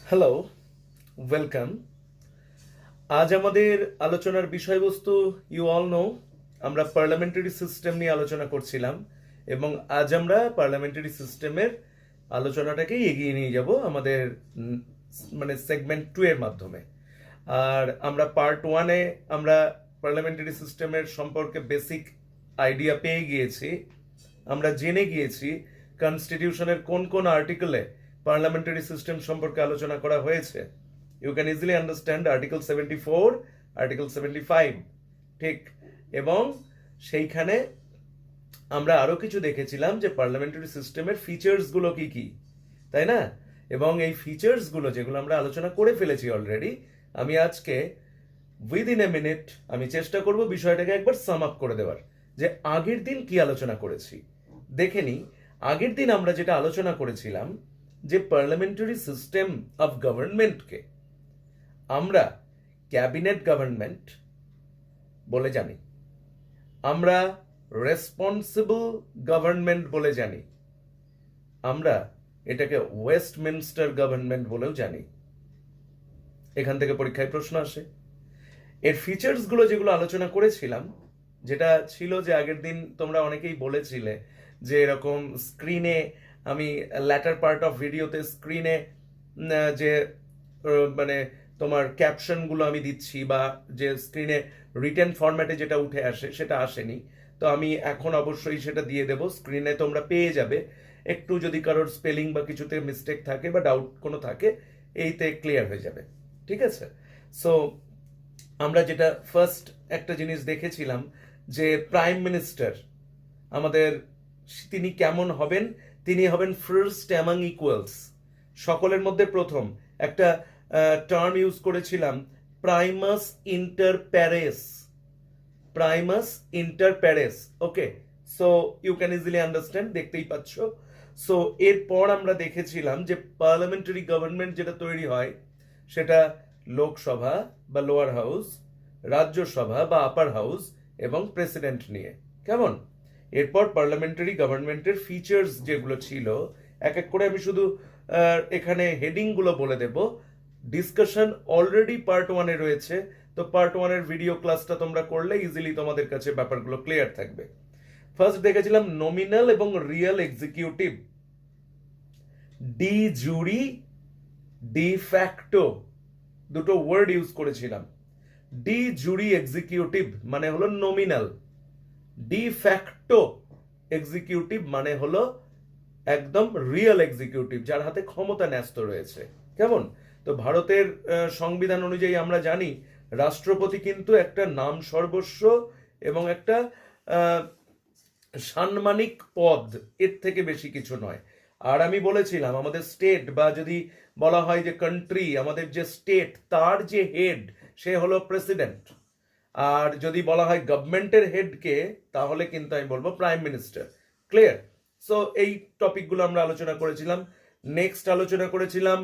Hello, welcome. আজ আমাদের আলোচনার বিষয়বস্তু ইউ অল নো, আমরা পার্লামেন্টারি সিস্টেম নিয়ে আলোচনা করছিলাম এবং আজ আমরা পার্লামেন্টারি সিস্টেমের আলোচনাটাকেই এগিয়ে নিয়ে যাব আমাদের মানে সেগমেন্ট 2 এর মাধ্যমে। আর আমরা পার্ট 1-এ আমরা পার্লামেন্টারি সিস্টেমের সম্পর্কে বেসিক আইডিয়া পেয়ে গিয়েছি। আমরা জেনে গিয়েছি কনস্টিটিউশনের কোন কোন আর্টিকেলে পার্লামেন্টারি সিস্টেম সম্পর্কে আলোচনা করা হয়েছে। You can easily understand article 74, article 75, ঠিক। এবং সেইখানে আমরা আরো কিছু দেখেছিলাম যে পার্লামেন্টারি সিস্টেমের ফিচার্স গুলো কি কি, তাই না? এবং এই ফিচার্স গুলো যেগুলো আমরা আলোচনা করে ফেলেছি অলরেডি, আমি আজকে উইদিন এ মিনিট আমি চেষ্টা করব বিষয়টাকে একবার সাম আপ করে দেওয়ার, যে আগের দিন কি আলোচনা করেছি। দেখে নি, আগের দিন আমরা যেটা আলোচনা করেছিলাম যে পার্লামেন্টারি সিস্টেম অফ গভর্নমেন্টকে আমরা ক্যাবিনেট গভর্নমেন্ট বলে জানি, আমরা রেসপন্সিবল গভর্নমেন্ট বলে জানি, আমরা এটাকে ওয়েস্টমিনস্টার গভর্নমেন্ট বলেও জানি। এখান থেকে পরীক্ষায় প্রশ্ন আসে। এর ফিচার্স গুলো যেগুলো আলোচনা করেছিলাম, যেটা ছিল যে আগের দিন তোমরা অনেকেই বলেছিলে যে এরকম স্ক্রিনে আমি ল্যাটার পার্ট অফ ভিডিওতে স্ক্রিনে যে মানে তোমার ক্যাপশন গুলো আমি দিচ্ছি বা যে স্ক্রিনে রিটেন ফরম্যাটে যেটা উঠে আসে সেটা আসেনি। তো আমি এখন অবশ্যই সেটা দিয়ে দেব, স্ক্রিনে তোমরা পেয়ে যাবে। একটু যদি কারোর স্পেলিং বা কিছুতে মিস্টেক থাকে বা ডাউট কোনো থাকে, এইতে ক্লিয়ার হয়ে যাবে, ঠিক আছে? সো আমরা যেটা ফার্স্ট একটা জিনিস দেখেছিলাম যে প্রাইম মিনিস্টার আমাদের তিনি কেমন হবেন, তিনি হবেন ফার্স্ট অ্যামাং ইকুয়ালস, সকলের মধ্যে প্রথম। একটা টার্ম ইউজ করেছিলাম, primus inter pares, primus inter pares. Okay, so you can easily understand, দেখতেই পাচ্ছ। সো এরপর আমরা দেখেছিলাম যে পার্লামেন্টারি গভর্নমেন্ট যেটা তৈরি হয় সেটা লোকসভা বা লোয়ার হাউস, রাজ্যসভা বা আপার হাউস এবং প্রেসিডেন্ট নিয়ে, কেমন? এরপর পার্লামেন্টারি গভর্নমেন্টের ফিচার্স যেগুলো ছিল এক এক করে আমি শুধু এখানে হেডিং গুলো বলে দেব। ডিসকাশন অলরেডি পার্ট 1-এ রয়েছে, তো পার্ট 1-এর ভিডিও ক্লাসটা তোমরা করলে ইজিলি তোমাদের কাছে ব্যাপারগুলো ক্লিয়ার থাকবে। ফার্স্ট দেখেছিলাম নমিনাল এবং রিয়েল এক্সিকিউটিভ, ডি জুরি, ডি ফ্যাক্টো, দুটো ওয়ার্ড ইউজ করেছিলাম। ডি জুরি এক্সিকিউটিভ মানে হলো নমিনাল, ডি ফ্যাক্টো এক্সিকিউটিভ মানে হলো একদম রিয়েল এক্সিকিউটিভ, যার হাতে ক্ষমতা ন্যস্ত রয়েছে, কেমন? তো ভারতের সংবিধান অনুযায়ী আমরা জানি রাষ্ট্রপতি কিন্তু একটা নাম সর্বস্ব এবং একটা সাম্মানিক পদ, এর থেকে বেশি কিছু নয়। আর আমি বলেছিলাম আমাদের স্টেট বা যদি বলা হয় যে কান্ট্রি, আমাদের যে স্টেট তার যে হেড সে হলো প্রেসিডেন্ট। আর যদি বলা হয় গভর্নমেন্টের হেডকে, তাহলে কিন্তু আমি বলবো প্রাইম মিনিস্টার। ক্লিয়ার? সো এই টপিকগুলো আমরা আলোচনা করেছিলাম। নেক্সট আলোচনা করেছিলাম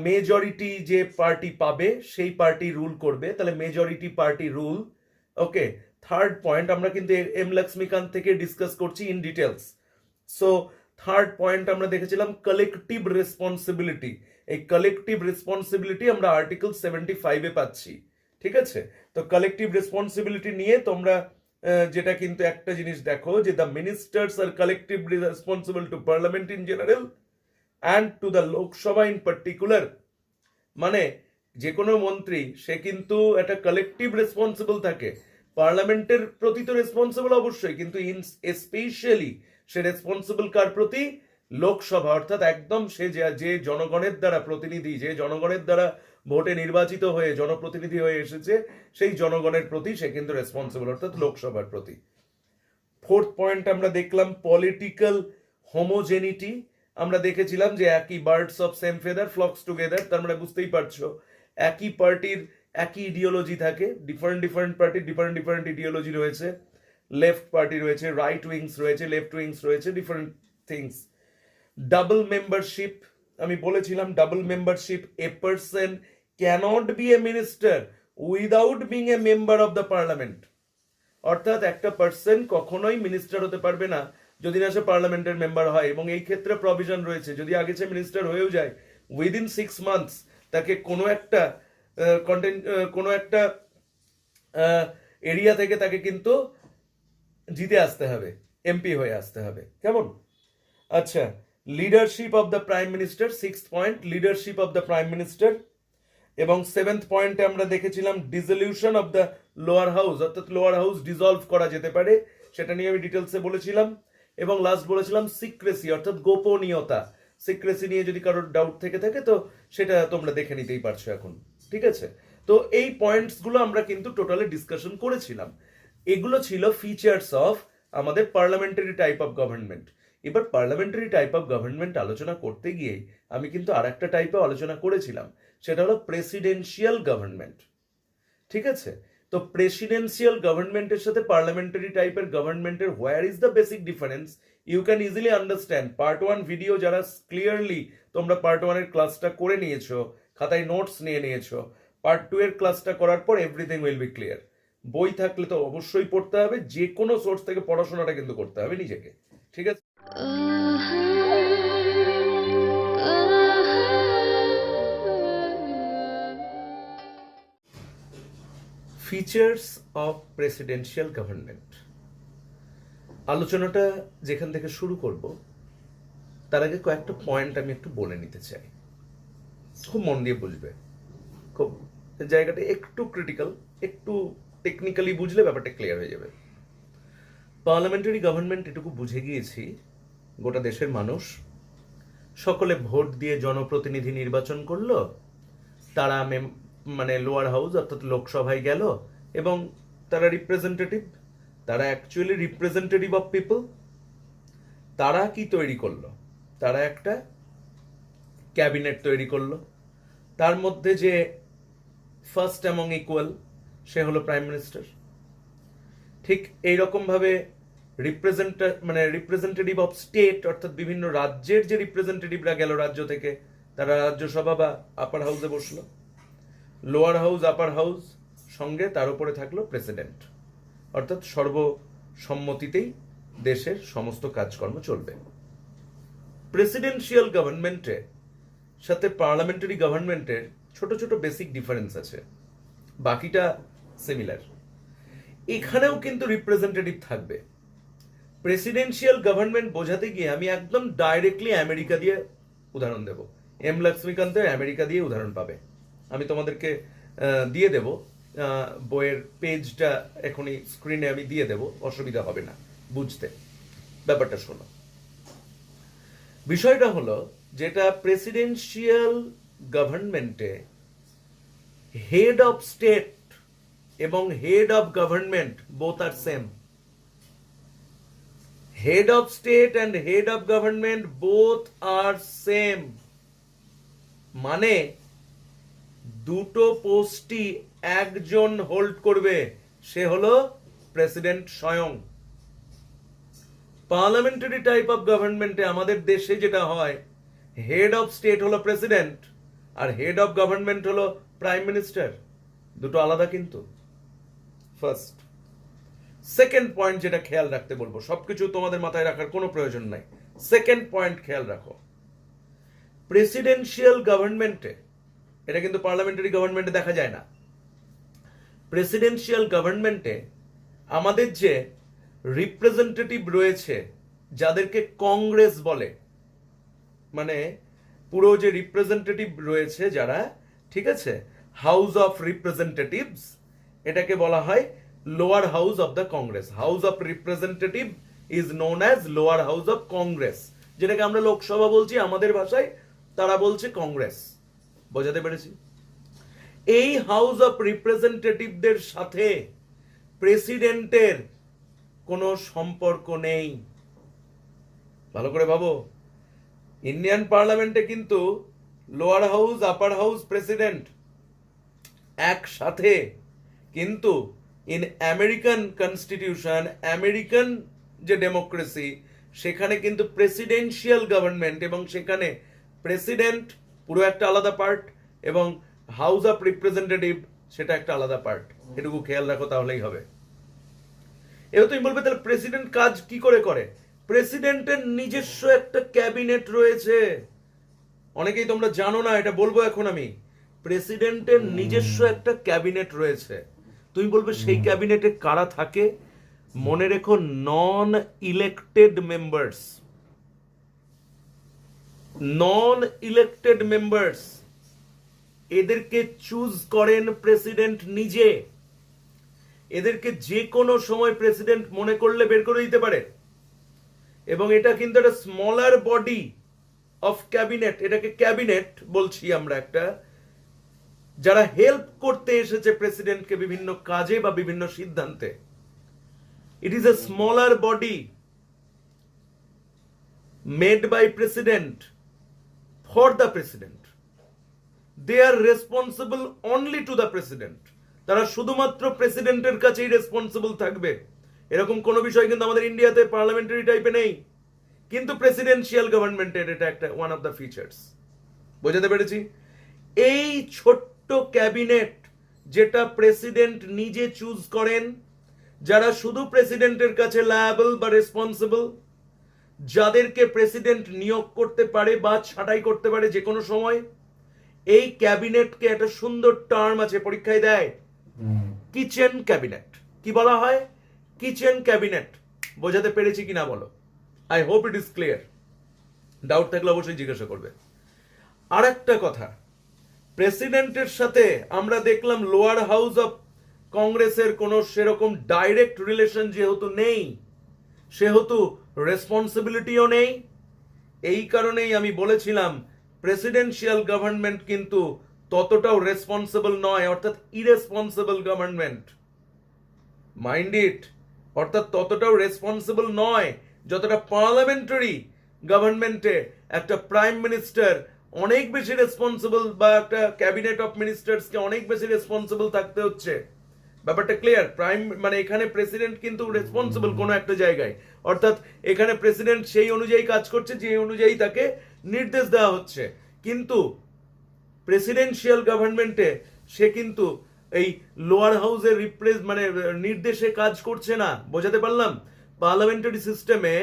মেজরিটি যে পার্টি পাবে সেই পার্টি রুল করবে, তাহলে মেজরিটি পার্টি রুল। ওকে, থার্ড পয়েন্ট আমরা কিন্তু এম লক্ষ্মীকান্ত থেকে ডিসকাস করছি in details. So third point আমরা দেখেছিলাম কালেকটিভ রেসপন্সিবিলিটি। এই কালেকটিভ রেসপন্সিবিলিটি আমরা আর্টিকেল 75-এ পাচ্ছি, ঠিক আছে? তো কালেকটিভ রেসপন্সিবিলিটি নিয়ে তোমরা যেটা কিন্তু একটা জিনিস দেখো যে the ministers are collectively responsible to parliament in general and to the Lok Sabha in particular. মানে যে কোনো মন্ত্রী সে কিন্তু একটা কালেকটিভ রেসপন্সিবল থাকে, পার্লামেন্টের প্রতি তো রেসপন্সিবল অবশ্যই, কিন্তু ইন স্পেশালি সে রেসপন্সিবল কার প্রতি? লোকসভা, অর্থাৎ একদম সে যে জনগণের দ্বারা প্রতিনিধি, যে জনগণের দ্বারা ভোটে নির্বাচিত হয়ে জনপ্রতিনিধি হয়ে এসেছে, সেই জনগণের প্রতি সে কিন্তু রেসপন্সিবল, অর্থাৎ লোকসভার প্রতি। ফোর্থ পয়েন্ট আমরা দেখলাম পলিটিক্যাল হোমোজেনিটি। আমরা দেখেছিলাম যে একই birds of same feather flocks together, তার মানে বুঝতেই পারছো একই পার্টির একই ইডিওলজি থাকে, ডিফারেন্ট ডিফারেন্ট পার্টির ডিফারেন্ট ডিফারেন্ট ইডিওলজি রয়েছে, লেফট পার্টি রয়েছে, রাইট উইংস রয়েছে, লেফট উইংস রয়েছে, ডিফারেন্ট থিংস। ডাবল মেম্বারশিপ, আমি বলেছিলাম double membership, a person cannot be a minister without being a member of the parliament. অর্থাৎ একটা পার্সন কখনোই মিনিস্টার হতে পারবে না যদি না সে পার্লামেন্টের মেম্বার হয়, এবং এই ক্ষেত্রে প্রভিশন রয়েছে যদি আগে সে মিনিস্টার হয়েও যায় উইদিন 6 মান্থস তাকে কোনো একটা কন্টেন্ট কোনো একটা এরিয়া থেকে তাকে কিন্তু জিতে আসতে হবে, এমপি হয়ে আসতে হবে। কেমন? আচ্ছা, leadership of the prime minister, 6th point, leadership of the prime minister. এবং 7th পয়েন্টে আমরা দেখেছিলাম dissolution of the lower house, অর্থাৎ লোয়ার হাউস ডিসলভ করা যেতে পারে, সেটা নিয়ে আমি ডিটেলসে বলেছিলাম। এবং লাস্ট বলেছিলাম সিক্রেসি, অর্থাৎ গোপনীয়তা। সিক্রেসি নিয়ে যদি কারোর ডাউট থেকে থাকে তো সেটা তোমরা দেখে নিতেই পারছো এখন, ঠিক আছে? তো এই পয়েন্টসগুলো আমরা কিন্তু টোটালি ডিসকাশন করেছিলাম। এগুলো ছিল ফিচার্স অফ আমাদের পার্লামেন্টারি টাইপ অফ গভর্নমেন্ট। এবার পার্লামেন্টারি টাইপ অফ গভর্নমেন্ট আলোচনা করতে গিয়ে আমি কিন্তু আর একটা টাইপে আলোচনা করেছিলাম, সেটা হলো প্রেসিডেন্সিয়াল গভর্নমেন্ট, ঠিক আছে? তো প্রেসিডেন্সিয়াল গভর্নমেন্টের সাথে পার্লামেন্টারি টাইপের গভর্নমেন্টের where is the basic difference you can easily understand. Part 1 video যারা ক্লিয়ারলি তোমরা পার্ট 1 এর ক্লাসটা করে নিয়েছো, খাতায় নোটস নিয়ে নিয়েছো, পার্ট 2 এর ক্লাসটা করার পর এভরিথিং উইল বি ক্লিয়ার। বই থাকলে তো অবশ্যই পড়তে হবে, যে কোনো সোর্স থেকে পড়াশোনাটা কিন্তু করতে হবে নিজেকে, ঠিক আছে? ফিচার্স অফ প্রেসিডেন্সিয়াল গভর্নমেন্ট আলোচনাটা যেখান থেকে শুরু করব তার আগে কয়েকটা পয়েন্ট আমি একটু বলে নিতে চাই, খুব মন দিয়ে বুঝবে। খুব জায়গাটা একটু ক্রিটিক্যাল, একটু টেকনিক্যালি বুঝলে ব্যাপারটা ক্লিয়ার হয়ে যাবে। পার্লামেন্টারি গভর্নমেন্ট এটুকু বুঝে গিয়েছি, গোটা দেশের মানুষ সকলে ভোট দিয়ে জনপ্রতিনিধি নির্বাচন করলো, তারা মানে লোয়ার হাউস অর্থাৎ লোকসভায় গেল এবং তারা রিপ্রেজেন্টেটিভ, তারা অ্যাকচুয়ালি রিপ্রেজেন্টেটিভ অফ পিপল। তারা কি তৈরি করলো? তারা একটা ক্যাবিনেট তৈরি করলো, তার মধ্যে যে ফার্স্ট অ্যামং ইকুয়াল সে হলো প্রাইম মিনিস্টার। ঠিক এইরকম ভাবে রিপ্রেজেন্টেটিভ অফ স্টেট অর্থাৎ বিভিন্ন রাজ্যের যে রিপ্রেজেন্টেটিভরা গেল রাজ্য থেকে, তারা রাজ্যসভা বা আপার হাউসে বসলো। লোয়ার হাউস আপার হাউস সঙ্গে তার উপরে থাকলো প্রেসিডেন্ট, অর্থাৎ সর্বসম্মতিতেই দেশের সমস্ত কাজকর্ম চলবে। প্রেসিডেন্সিয়াল গভর্নমেন্টের সাথে পার্লামেন্টারি গভর্নমেন্টের ছোট ছোট বেসিক ডিফারেন্স আছে, বাকিটা সিমিলার। এখানেও কিন্তু রিপ্রেজেন্টেটিভ থাকবে। প্রেসিডেন্সিয়াল গভর্নমেন্ট বোঝাতে গিয়ে আমি একদম ডাইরেক্টলি আমেরিকা দিয়ে উদাহরণ দেব। এম লক্ষ্মীকান্তের আমেরিকা দিয়ে উদাহরণ পাবে, আমি তোমাদেরকে দিয়ে দেব, বইয়ের পেজটা এখনই স্ক্রিনে আমি দিয়ে দেব, অসুবিধা হবে না বুঝতে। ব্যাপারটা শোনো, বিষয়টা হলো যেটা প্রেসিডেন্সিয়াল গভর্নমেন্টে হেড অফ স্টেট এবং head of government both are same. Head of state and head of government both are same, মানে দুটো পোস্টই একজন হোল্ড করবে, সে হলো প্রেসিডেন্ট স্বয়ং। পার্লামেন্টারি টাইপ অফ গভর্নমেন্টে আমাদের দেশে যেটা হয়, হেড অফ স্টেট হলো প্রেসিডেন্ট আর হেড অফ গভর্নমেন্ট হলো প্রাইম মিনিস্টার, দুটো আলাদা কিন্তু। ফার্স্ট। সেকেন্ড পয়েন্ট যেটা খেয়াল রাখতে বলবো, সবকিছু তোমাদের মাথায় রাখার কোনো প্রয়োজন নাই, সেকেন্ড পয়েন্ট খেয়াল রাখো। প্রেসিডেন্সিয়াল গভর্নমেন্টে, এটা কিন্তু পার্লামেন্টারি গভর্নমেন্টে দেখা যায় না, প্রেসিডেন্সিয়াল গভর্নমেন্টে আমাদের যে রিপ্রেজেন্টেটিভ রয়েছে যাদেরকে কংগ্রেস বলে, মানে পুরো যে রিপ্রেজেন্টেটিভ রয়েছে যারা, ঠিক আছে, হাউস অফ রিপ্রেজেন্টেটিভস, এটাকে বলা হয় lower house of the Congress. House of representative is known as lower house of Congress, যেটাকে আমরা লোকসভা বলছি আমাদের ভাষায়, তারা বলছে কংগ্রেস। বোঝাতে পেরেছি? এই হাউস অফ রিপ্রেজেন্টেটিভদের সাথে প্রেসিডেন্টের কোনো সম্পর্ক নেই। ভালো করে ভাবো, ইন্ডিয়ান পার্লামেন্টে কিন্তু লোয়ার হাউস আপার হাউস প্রেসিডেন্ট একসাথে, কিন্তু ইন আমেরিকান কনস্টিটিউশন, আমেরিকান যে ডেমোক্রেসি, সেখানে কিন্তু প্রেসিডেন্সিয়াল গভর্নমেন্ট এবং সেখানে প্রেসিডেন্ট পুরো একটা আলাদা পার্ট এবং হাউস অফ রিপ্রেজেন্টেটিভ সেটা একটা আলাদা পার্ট। এটুকু খেয়াল রাখো, তাহলেই হবে। এবার তুমি বলবে তাহলে প্রেসিডেন্ট কাজ কি করে করে? প্রেসিডেন্টের নিজস্ব একটা ক্যাবিনেট রয়েছে, অনেকেই তোমরা জানো না, এটা বলবো এখন আমি। প্রেসিডেন্টের নিজস্ব একটা ক্যাবিনেট রয়েছে। তুমি বলবে সেই ক্যাবিনেটে কারা থাকে? মনে রেখো, নন ইলেক্টেড মেম্বার্স। নন ইলেক্টেড মেম্বার্স, এদেরকে চুজ করেন প্রেসিডেন্ট নিজে। এদেরকে যে কোনো সময় প্রেসিডেন্ট মনে করলে বের করে দিতে পারে। এবং এটা কিন্তু একটা স্মলার বডি অফ ক্যাবিনেট, এটাকে ক্যাবিনেট বলছি আমরা, একটা যারা হেল্প করতে এসেছে প্রেসিডেন্টকে বিভিন্ন কাজে বা বিভিন্ন সিদ্ধান্তে। It is a smaller body made by president for the president. They are responsible only to the president. তারা শুধুমাত্র প্রেসিডেন্টের কাছেই রেসপন্সিবল থাকবে। এরকম কোনো বিষয় কিন্তু আমাদের ইন্ডিয়াতে পার্লামেন্টারি টাইপে নেই, কিন্তু প্রেসিডেন্সিয়াল গভর্নমেন্টের এটা একটা ওয়ান অফ দ্য ফিচার্স। বোঝাতে পেরেছি? এই ছোট্ট ক্যাবিনেট যেটা প্রেসিডেন্ট নিজে চুজ করেন, যারা শুধু প্রেসিডেন্টের কাছে লায়াবল বা রেসপন্সিবল, যাদেরকে প্রেসিডেন্ট নিয়োগ করতে পারে বা ছাঁটাই করতে পারে যে কোনো সময়, এই ক্যাবিনেটকে একটা সুন্দর টার্ম আছে, পরীক্ষায় দেয়, কিচেন ক্যাবিনেট। কি বলা হয়? Kitchen cabinet. বোঝাতে পেরেছি কিনা বলো? I hope it is clear. Doubt থাকলে অবশ্যই জিজ্ঞাসা করবে। আর একটা কথা, প্রেসিডেন্টের সাথে আমরা দেখলাম লোয়ার হাউস অফ কংগ্রেসের কোনো সেরকম ডাইরেক্ট রিলেশন যেহেতু নেই, সেহেতু রেসপন্সিবিলিটিও নেই। এই কারণেই আমি বলেছিলাম প্রেসিডেন্সিয়াল গভর্নমেন্ট কিন্তু ততটাও রেসপন্সিবল নয়, অর্থাৎ ইরেসপন্সিবল গভর্নমেন্ট। Mind it. অর্থাৎ ততটাও রেসপন্সিবল নয় যতটা পার্লামেন্টারি গভর্নমেন্টে একটা প্রাইম মিনিস্টার অনেক বেশি রেসপন্সিবল, বা একটা ক্যাবিনেট অফ মিনিস্টার্সকে অনেক বেশি রেসপন্সিবল থাকতে হচ্ছে। ব্যাপারটা ক্লিয়ার? প্রাইম মানে এখানে প্রেসিডেন্ট কিন্তু রেসপন্সিবল কোনো একটা জায়গায়, অর্থাৎ এখানে প্রেসিডেন্ট সেই অনুযায়ী কাজ করছে যে অনুযায়ী তাকে নির্দেশ দেওয়া হচ্ছে। কিন্তু প্রেসিডেন্সিয়াল গভর্নমেন্টে সে কিন্তু এই লোয়ার হাউসের মানে নির্দেশে কাজ করছে না। বোঝাতে পারলাম? পার্লামেন্টারি সিস্টেমে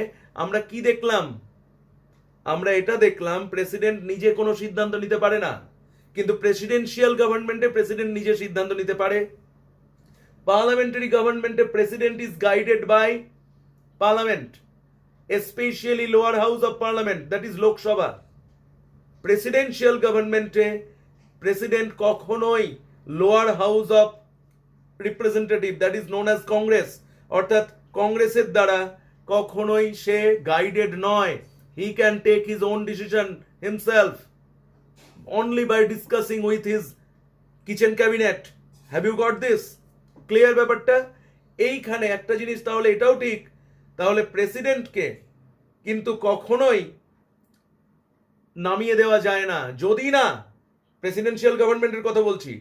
আমরা কি দেখলাম? আমরা এটা দেখলাম প্রেসিডেন্ট নিজে কোনো সিদ্ধান্ত নিতে পারে না, কিন্তু প্রেসিডেন্সিয়াল গভর্নমেন্টে প্রেসিডেন্ট নিজে সিদ্ধান্ত নিতে পারে। পার্লামেন্টারি গভর্নমেন্টে president is guided by parliament, especially lower house of parliament, that is Lok Sabha. Presidential গভর্নমেন্টে প্রেসিডেন্ট কখনোই lower house of representative, that is known as Congress, অর্থাৎ কংগ্রেসের দ্বারা কখনোই সে গাইডেড নয়। He can take his own decision himself only by discussing with his kitchen cabinet. Have you got this? Clear ব্যাপারটা? এইখানে একটা জিনিস তাহলে এটাও ঠিক, তাহলে প্রেসিডেন্টকে কিন্তু কখনোই নামিয়ে দেওয়া যায় না, যদি না, প্রেসিডেন্সিয়াল গভর্নমেন্টের কথা বলছি,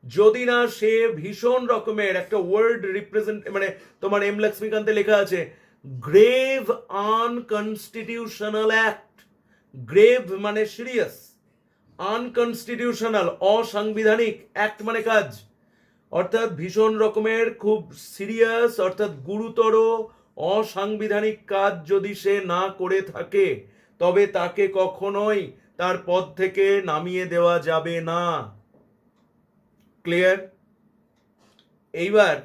যদি না সে ভীষণ রকমের একটা ওয়ার্ড রিপ্রেজেন্ট, মানে তোমার এম লক্ষ্মীকান্তে লেখা আছে গ্রেভ আনকনস্টিটিউশনাল অ্যাক্ট। গ্রেভ মানে সিরিয়াস, আনকনস্টিটিউশনাল অসাংবিধানিক, অ্যাক্ট মানে কাজ, অর্থাৎ ভীষণ রকমের খুব সিরিয়াস অর্থাৎ গুরুতর অসাংবিধানিক কাজ যদি সে না করে থাকে, তবে তাকে কখনোই তার পদ থেকে নামিয়ে দেওয়া যাবে না। ক্লিয়ার? এইবার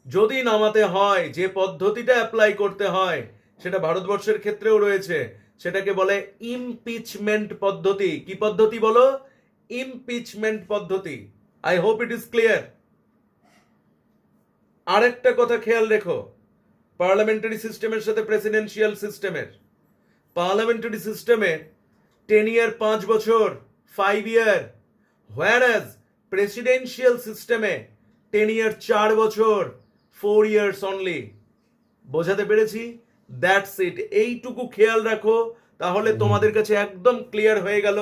যদি নামাতে হয়, যে পদ্ধতিটা অ্যাপ্লাই করতে হয় সেটা ভারতবর্ষের ক্ষেত্রেও রয়েছে, সেটাকে বলে ইমপিচমেন্ট পদ্ধতি। কি পদ্ধতি বলো? ইমপিচমেন্ট পদ্ধতি। I hope it is clear. আরেকটা কথা খেয়াল রেখো পার্লামেন্টারি সিস্টেমের সাথে প্রেসিডেন্সিয়াল সিস্টেমের। পার্লামেন্টারি সিস্টেমে 10 ইয়ার 5 বছর 5 ইয়ার, whereas প্রেসিডেন্সিয়াল সিস্টেমে 10 ইয়ার 4 বছর 4 ইয়ার্স অনলি। বোঝাতে পেরেছি? That's it. এইটুকু খেয়াল রাখো, তাহলে তোমাদের কাছে একদম ক্লিয়ার হয়ে গেল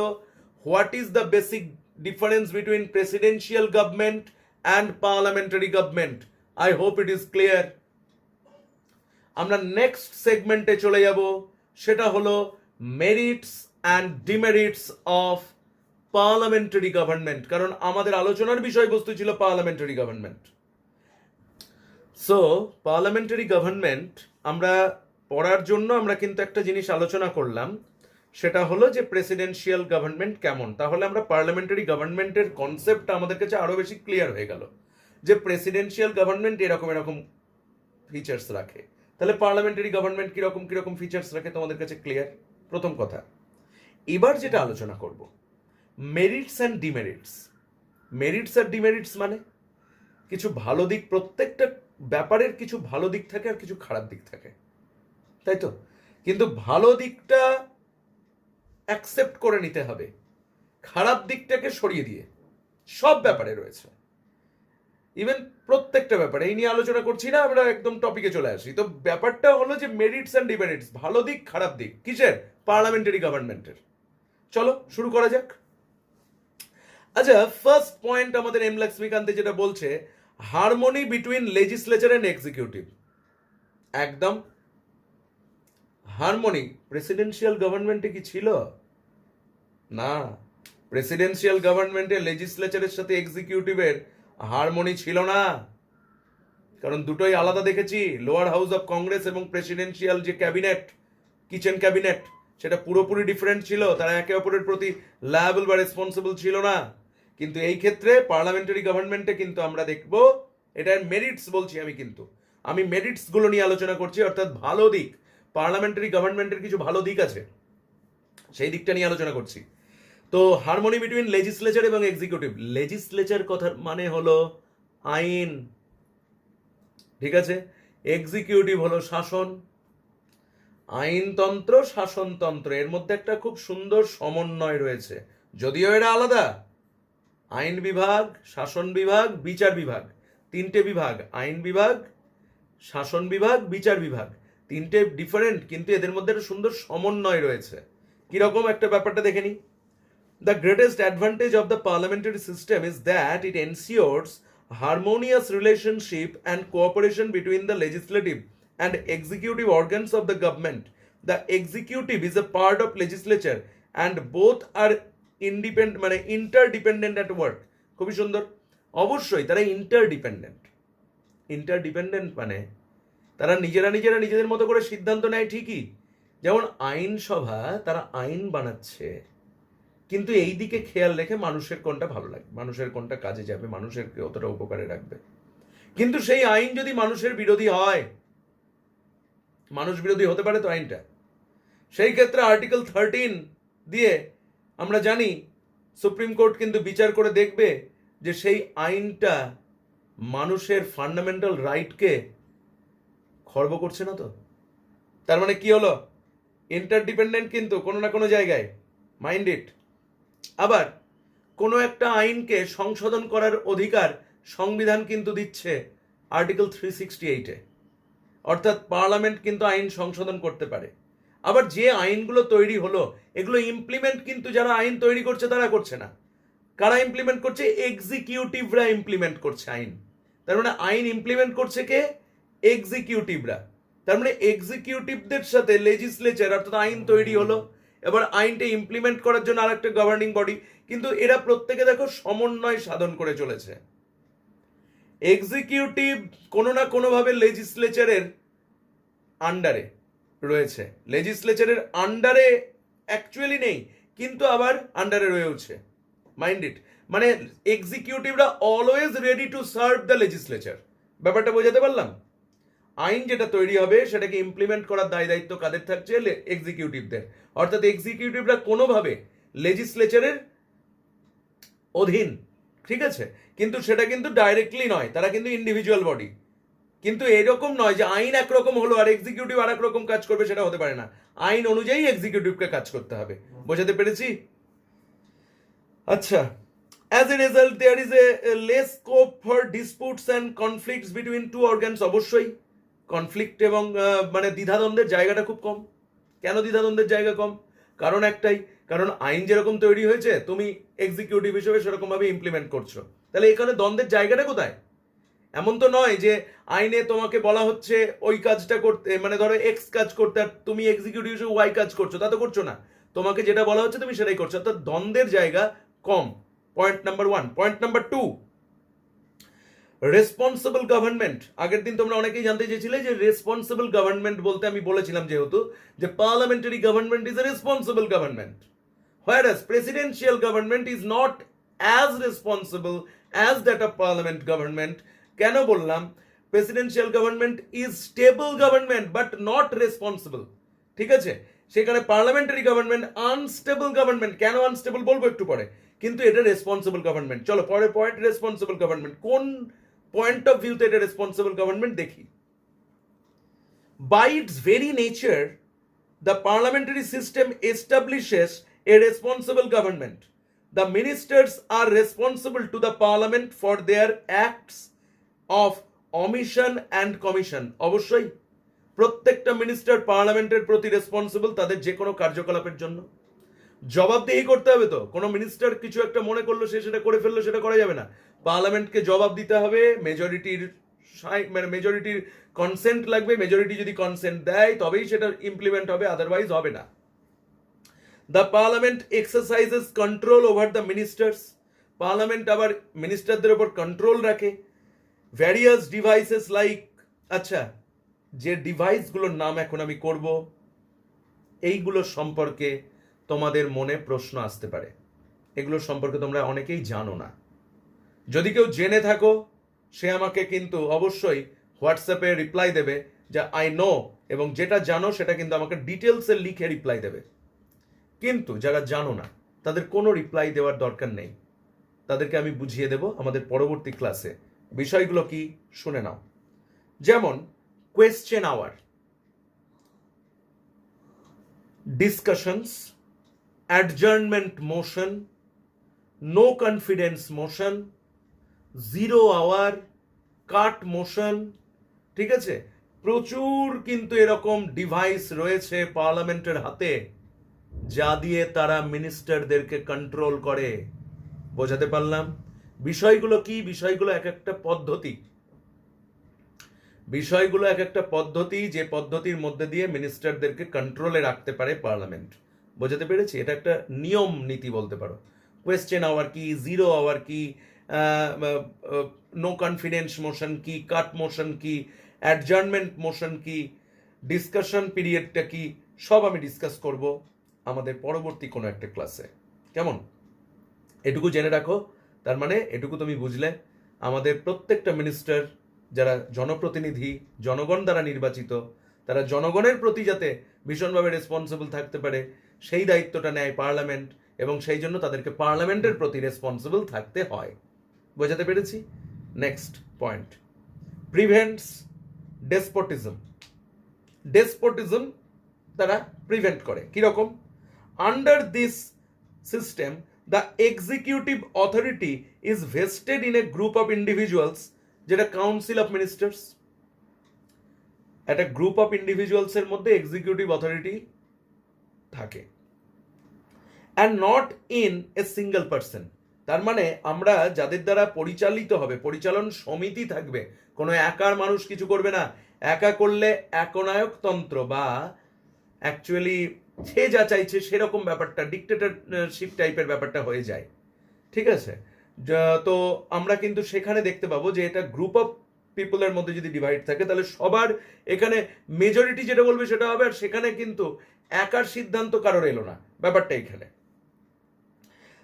what is the basic difference between presidential government and parliamentary government. I hope it is clear. আমরা নেক্সট সেগমেন্টে চলে যাব, সেটা হলো merits and demerits of parliamentary government, কারণ আমাদের আলোচনার বিষয়বস্তু ছিল parliamentary government. So parliamentary government আমরা পড়ার জন্য আমরা কিন্তু একটা জিনিস আলোচনা করলাম, সেটা হলো যে প্রেসিডেন্সিয়াল গভর্নমেন্ট কেমন। তাহলে আমরা পার্লামেন্টারি গভর্নমেন্টের কনসেপ্টটা আমাদের কাছে আরো বেশি ক্লিয়ার হয়ে গেল যে প্রেসিডেন্সিয়াল গভর্নমেন্ট এরকম এরকম ফিচার্স রাখে। তাহলে পার্লামেন্টারি গভর্নমেন্ট কিরকম কিরকম ফিচার্স রাখে তোমাদের কাছে ক্লিয়ার। প্রথম কথা, এবার যেটা আলোচনা করব, মেরিটস অ্যান্ড ডিমেরিটস। মেরিটস আর ডিমেরিটস মানে কিছু ভালো দিক, প্রত্যেকটা ব্যাপারের কিছু ভালো দিক থাকে আর কিছু খারাপ দিক থাকে, তাই তো? কিন্তু ভালো দিকটা অ্যাকসেপ্ট করে নিতে হবে, খারাপ দিকটাকে সরিয়ে দিয়ে। সব ব্যাপারে রয়েছে, ইভেন প্রত্যেকটা ব্যাপারে। এই নিয়ে আলোচনা করছি না, আমরা একদম টপিকে চলে আসি। তো ব্যাপারটা হলো যে মেরিটস অ্যান্ড ডিমেরিটস, ভালো দিক খারাপ দিক কিসের? পার্লামেন্টারি গভর্নমেন্টের। চলো শুরু করা যাক। আচ্ছা, ফার্স্ট পয়েন্ট আমাদের এম লক্ষ্মীকান্তে যেটা বলছে, harmony between legislature and executive. একদম হারমোনি প্রেসিডেন্সিয়াল গভর্নমেন্টে কি ছিল? না, প্রেসিডেন্সিয়াল গভর্নমেন্টে লেজিসলেচারের সাথে এক্সিকিউটিভের হারমোনি ছিল না, কারণ দুটোই আলাদা দেখেছি। লোয়ার হাউস অফ কংগ্রেস এবং প্রেসিডেন্সিয়াল যে ক্যাবিনেট, কিচেন ক্যাবিনেট, সেটা পুরোপুরি ডিফারেন্ট ছিল, তারা একে অপরের প্রতি লায়াবল বা রেসপন্সিবল ছিল না। কিন্তু এই ক্ষেত্রে পার্লামেন্টারি গভর্নমেন্টে কিন্তু আমরা দেখব, এটার মেরিটস বলছি আমি, কিন্তু আমি মেরিটস গুলো নিয়ে আলোচনা করছি, অর্থাৎ ভালো দিক। পার্লামেন্টারি গভর্নমেন্টের কিছু ভালো দিক আছে, সেই দিকটা নিয়ে আলোচনা করছি। তো হারমোনি বিটুইন লেজিসলেচার এবং এক্সিকিউটিভ। লেজিসলেচার কথার মানে হলো আইন, ঠিক আছে? এক্সিকিউটিভ হলো শাসন। আইনতন্ত্র শাসনতন্ত্র, এর মধ্যে একটা খুব সুন্দর সমন্বয় রয়েছে, যদিও এরা আলাদা। আইন বিভাগ, শাসন বিভাগ, বিচার বিভাগ, তিনটে বিভাগ। আইন বিভাগ, শাসন বিভাগ, বিচার বিভাগ, তিনটে ডিফারেন্ট, কিন্তু এদের মধ্যে একটা সুন্দর সমন্বয় রয়েছে। কিরকম একটা ব্যাপারটা দেখে নি। The greatest advantage of the parliamentary system is that it ensures harmonious relationship and cooperation between the legislative and executive organs of the government. The executive is a part of legislature and both are independent, মানে interdependent at work. খুবই সুন্দর। অবশ্যই তারা interdependent. Interdependent মানে তারা নিজেরা নিজেদের মতো করে সিদ্ধান্ত নেয় ঠিকই, যেমন আইনসভা, তারা আইন বানাচ্ছে, কিন্তু এই দিকে খেয়াল রেখে মানুষের কোনটা ভালো লাগবে, মানুষের কোনটা কাজে যাবে, মানুষের কতটা উপকারে রাখবে। কিন্তু সেই আইন যদি মানুষের বিরোধী হয়, মানুষ বিরোধী হতে পারে তো আইনটা, সেই ক্ষেত্রে আর্টিকেল 13 দিয়ে আমরা জানি সুপ্রিম কোর্ট কিন্তু বিচার করে দেখবে যে সেই আইনটা মানুষের ফান্ডামেন্টাল রাইটকে খর্ব করছে না তো। তার মানে কি হলো? ইন্টারডিপেন্ডেন্ট কিন্তু কোনো না কোনো জায়গায়, মাইন্ড ইট। আবার কোনো একটা আইনকে সংশোধন করার অধিকার সংবিধান কিন্তু দিচ্ছে আর্টিকেল 368-এ, অর্থাৎ পার্লামেন্ট কিন্তু আইন সংশোধন করতে পারে। আবার যে আইনগুলো তৈরি হলো, এগুলো ইমপ্লিমেন্ট কিন্তু যারা আইন তৈরি করছে তারা করছে না। কারা ইমপ্লিমেন্ট করছে? এক্সিকিউটিভরা ইমপ্লিমেন্ট করছে আইন। তার মানে আইন ইমপ্লিমেন্ট করছে কে? এক্সিকিউটিভরা। তার মানে এক্সিকিউটিভদের সাথে লেজিসলেচার, অর্থাৎ আইন তৈরি হলো, এবার আইনটা ইমপ্লিমেন্ট করার জন্য আর একটা গভর্নিং বডি, কিন্তু এরা প্রত্যেকে দেখো সমন্বয় সাধন করে চলেছে। এক্সিকিউটিভ কোনো না কোনোভাবে লেজিসলেচারের আন্ডারে রয়েছে, লেজিসলেচারের আন্ডারে অ্যাকচুয়ালি নেই, কিন্তু আবার আন্ডারে রয়েছে, মাইন্ড ইট। মানে এক্সিকিউটিভরা always ready to serve the legislature. ব্যাপারটা বোঝাতে পারলাম? আইন যেটা তৈরি হবে সেটাকে ইমপ্লিমেন্ট করার দায় দায়িত্ব কাদের থাকছে? এক্সিকিউটিভদের। অর্থাৎ এক্সিকিউটিভরা কোনোভাবে লেজিসলেচারের অধীন, ঠিক আছে? কিন্তু সেটা কিন্তু ডাইরেক্টলি নয়, তারা কিন্তু ইন্ডিভিজুয়াল বডি। কিন্তু এরকম নয় যে আইন একরকম হলো আর এক্সিকিউটিভ আর এক রকম কাজ করবে, সেটা হতে পারে না। আইন অনুযায়ী এক্সিকিউটিভকে কাজ করতে হবে। বোঝাতে পেরেছি? আচ্ছা, as a result there is a less scope for disputes and conflicts between two organs. অবশ্যই কনফ্লিক্ট এবং মানে দ্বিধাদ্বন্দ্বের জায়গাটা খুব কম। কেন দ্বিধাদ্বন্দ্বের জায়গা কম? কারণ একটাই, কারণ আইন যেরকম তৈরি হয়েছে তুমি এক্সিকিউটিভ হিসেবে সেরকম ভাবে ইমপ্লিমেন্ট করছো, তাহলে এখানে দ্বন্দ্বের জায়গাটা কোথায়? এমন তো নয় যে আইনে তোমাকে বলা হচ্ছে ওই কাজটা করতে, মানে ধরো এক্স কাজ করতে, আর তুমি এক্সিকিউটিভ হিসেবে ওয়াই কাজ করছো, তা তো করছো না। তোমাকে যেটা বলা হচ্ছে তুমি সেটাই করছো, অর্থাৎ দ্বন্দ্বের জায়গা কম। Point number 1। Point number 2, responsible government, আগের দিন তোমরা অনেকেই জানতে চেয়েছিলে যে রেসপন্সিবল গভর্নমেন্ট বলতে আমি বলেছিলাম যেহেতু যে parliamentary government is a responsible government, whereas presidential government is not as responsible as that of parliament government. কেন বললাম? Presidential government is stable government but not responsible, ঠিক আছে? সেখানে পার্লামেন্টারি গভর্নমেন্ট আনস্টেবল গভর্নমেন্ট। কেন আনস্টেবল বলবো একটু পরে, কিন্তু এটা রেসপন্সিবল গভর্নমেন্ট। চলো পরের পয়েন্ট, রেসপন্সিবল গভর্নমেন্ট কোন পয়েন্ট অফ ভিউতে এটা রেসপন্সিবল গভর্নমেন্ট দেখি। By its very nature the parliamentary system establishes a responsible government. The ministers are responsible to the parliament for their acts of omission and commission. অবশ্যই প্রত্যেকটা minister পার্লামেন্টের প্রতি responsible তাদের যে কোনো কার্যকলাপের জন্য। জবাবদিহি করতে হবে তো, কোনো মিনিস্টার কিছু একটা মনে করলো সে সেটা করে ফেললো, সেটা করা যাবে না। পার্লামেন্টকে জবাব দিতে হবে, মেজরিটির কনসেন্ট লাগবে, মেজরিটি যদি কনসেন্ট দেয় তবেই সেটা ইমপ্লিমেন্ট হবে, আদারওয়াইজ হবে না। The parliament exercises control over the ministers, parliament আবার মিনিস্টারদের উপর কন্ট্রোল রাখে। ভ্যারিয়াস ডিভাইসেস লাইক, আচ্ছা যে ডিভাইসগুলোর নাম এখন আমি করব এইগুলোর সম্পর্কে তোমাদের মনে প্রশ্ন আসতে পারে, এগুলোর সম্পর্কে তোমরা অনেকেই জানো না। যদি কেউ জেনে থাকো সে আমাকে কিন্তু অবশ্যই হোয়াটসঅ্যাপে রিপ্লাই দেবে যে আই নো, এবং যেটা জানো সেটা কিন্তু আমাকে ডিটেলসে লিখে রিপ্লাই দেবে। কিন্তু যারা জানো না তাদের কোনো রিপ্লাই দেওয়ার দরকার নেই, তাদেরকে আমি বুঝিয়ে দেব আমাদের পরবর্তী ক্লাসে। বিষয়গুলো কি শুনে নাও। যেমন question hour, discussions, adjournment motion, no confidence motion, zero hour, cut motion, ঠিক আছে? প্রচুর কিন্তু এরকম ডিভাইস রয়েছে পার্লামেন্টের হাতে যা দিয়ে তারা মিনিস্টারদেরকে কন্ট্রোল করে। বোঝাতে পারলাম? বিষয়গুলো কি? বিষয়গুলো এক একটা পদ্ধতি, বিষয়গুলো এক একটা পদ্ধতি, যে পদ্ধতির মধ্যে দিয়ে মিনিস্টারদেরকে কন্ট্রোলে রাখতে পারে পার্লামেন্ট। বোঝাতে পেরেছি? এটা একটা নিয়ম নীতি বলতে পারো। কোয়েশ্চেন আওয়ার কি, জিরো আওয়ার কি, নো কনফিডেন্স মোশন কি, কাট মোশন কি, অ্যাডজার্নমেন্ট মোশন কি, ডিসকাশন পিরিয়ডটা কি, সব আমি ডিসকাস করব আমাদের পরবর্তী কোনো একটা ক্লাসে। কেমন? এটুকু জেনে রাখো, তার মানে এটুকু তুমি বুঝলে আমাদের প্রত্যেকটা মিনিস্টার যারা জনপ্রতিনিধি, জনগণ দ্বারা নির্বাচিত, তারা জনগণের প্রতি যাতে ভীষণভাবে রেসপন্সিবল থাকতে পারে সেই দায়িত্বটা নেয় পার্লামেন্ট, এবং সেই জন্য তাদেরকে পার্লামেন্টের প্রতি রেসপন্সিবল থাকতে হয়। বোঝাতে পেরেছি? Next point, prevents despotism. Despotism তারা প্রিভেন্ট করে কিরকম? Under this system the executive authority is vested in a group of individuals, যেটা কাউন্সিল অফ মিনিস্টার্স। একটা গ্রুপ অফ ইন্ডিভিজুয়ালসের মধ্যে এক্সিকিউটিভ অথরিটি থাকে, and not in a single person. তার মানে আমরা যাদের দ্বারা পরিচালিত হবে, পরিচালন সমিতি থাকবে, কোনো একার মানুষ কিছু করবে না। একা করলে একনায়কতন্ত্র বা অ্যাকচুয়ালি সে যা চাইছে সেরকম ব্যাপারটা, ডিক্টেটরশিপ টাইপের ব্যাপারটা হয়ে যায়, ঠিক আছে? তো আমরা কিন্তু সেখানে দেখতে পাবো যে এটা গ্রুপ অফ পিপলের মধ্যে যদি ডিভাইড থাকে তাহলে সবার এখানে মেজরিটি যেটা বলবে সেটা হবে, আর সেখানে কিন্তু একার সিদ্ধান্ত কারোর এলো না, ব্যাপারটা এখানে।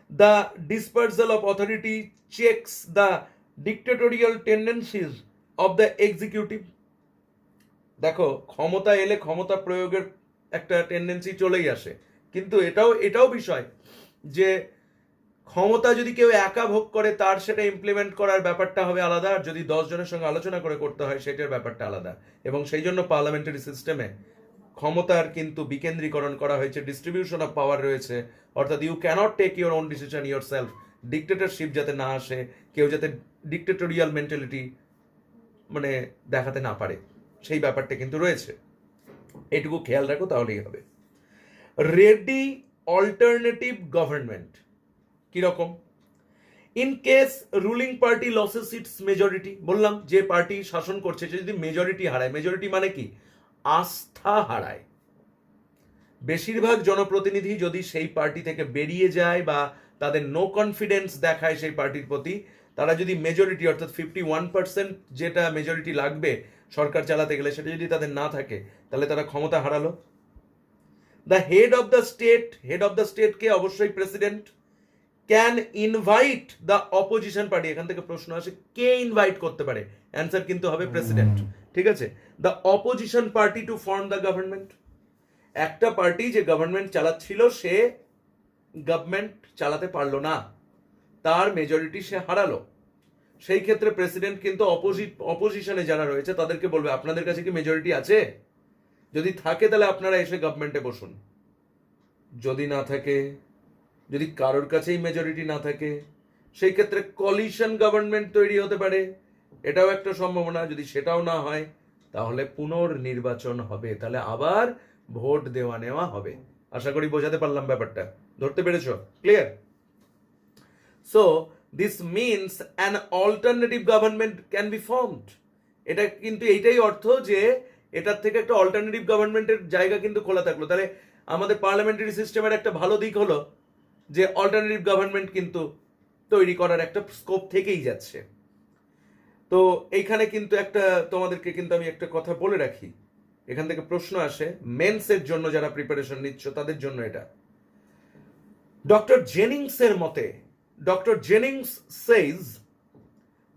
The dispersal of authority checks the dictatorial tendencies of the executive. দেখো, ক্ষমতা এলে ক্ষমতা প্রয়োগের একটা টেন্ডেন্সি চলেই আসে, কিন্তু এটাও বিষয় যে ক্ষমতা যদি কেউ একা ভোগ করে তার সেটা ইমপ্লিমেন্ট করার ব্যাপারটা হবে আলাদা, আর যদি 10 জনের সঙ্গে আলোচনা করে করতে হয় সেটার ব্যাপারটা আলাদা। এবং সেই জন্য পার্লামেন্টারি সিস্টেমে ক্ষমতার কিন্তু বিকেন্দ্রীকরণ করা হয়েছে, ডিস্ট্রিবিউশন অফ পাওয়ার রয়েছে, অর্থাৎ you cannot take your own decision yourself. Dictatorship যাতে না আসে, কেউ যাতে ডিক্টেটোরিয়াল মেন্টালিটি মানে দেখাতে না পারে, সেই ব্যাপারটা কিন্তু রয়েছে। এটুকু খেয়াল রাখো, তাহলেই হবে। রেডি অল্টারনেটিভ গভর্নমেন্ট কিরকম? In case ruling party losses it's majority, বললাম যে পার্টি শাসন করছে সে যদি মেজরিটি হারায়, মেজরিটি মানে কি? আস্থা হারায়। বেশিরভাগ জনপ্রতিনিধি যদি সেই পার্টি থেকে বেরিয়ে যায় বা তাদের নো কনফিডেন্স দেখায় সেই পার্টির প্রতি, তারা যদি মেজরিটি অর্থাৎ 51% যেটা মেজরিটি লাগবে সরকার চালাতে গেলে সেটা যদি তাদের না থাকে তাহলে তারা ক্ষমতা হারালো। দ্য হেড অফ দ্য স্টেটকে অবশ্যই president can invite the opposition party, এখান থেকে প্রশ্ন আসে কে ইনভাইট করতে পারে, অ্যান্সার কিন্তু হবে প্রেসিডেন্ট। ঠিক আছে, the opposition party to form the government, একটা পার্টি যে গভর্নমেন্ট চালাচ্ছিল সে গভর্নমেন্ট চালাতে পারলো না, তার মেজরিটি সে হারালো, সেই ক্ষেত্রে প্রেসিডেন্ট কিন্তু অপোজিশনে যারা রয়েছে তাদেরকে বলবে আপনাদের কাছে কি মেজরিটি আছে, যদি থাকে তাহলে আপনারা এসে গভর্নমেন্টে বসুন, যদি না থাকে, যদি কারোর কাছেই মেজরিটি না থাকে সেই ক্ষেত্রে কোয়ালিশন গভর্নমেন্ট তৈরি হতে পারে, এটাও একটা সম্ভাবনা। যদি সেটাও না হয় তাহলে পুনর্নির্বাচন হবে, তাহলে আবার ভোট দেওয়া নেওয়া হবে। আশা করি বোঝাতে পারলাম ব্যাপারটা, ধরতে পেরেছো? Clear? So this means an alternative government can be formed, এটা কিন্তু এইটাই অর্থ যে এটার থেকে একটা অল্টারনেটিভ গভর্নমেন্টের জায়গা কিন্তু খোলা থাকলো। তাহলে আমাদের পার্লামেন্টারি সিস্টেমের একটা ভালো দিক হলো যে অল্টারনেটিভ গভর্নমেন্ট কিন্তু তৈরি করার একটা স্কোপ থেকেই যাচ্ছে। তো এইখানে কিন্তু একটা তোমাদেরকে কিন্তু আমি একটা কথা বলে রাখি, এখান থেকে প্রশ্ন আসে মেন্সের জন্য যারা প্রিপারেশন নিচ্ছ তাদের জন্য এটা। ডক্টর জেনিংসের মতে, doctor Jennings says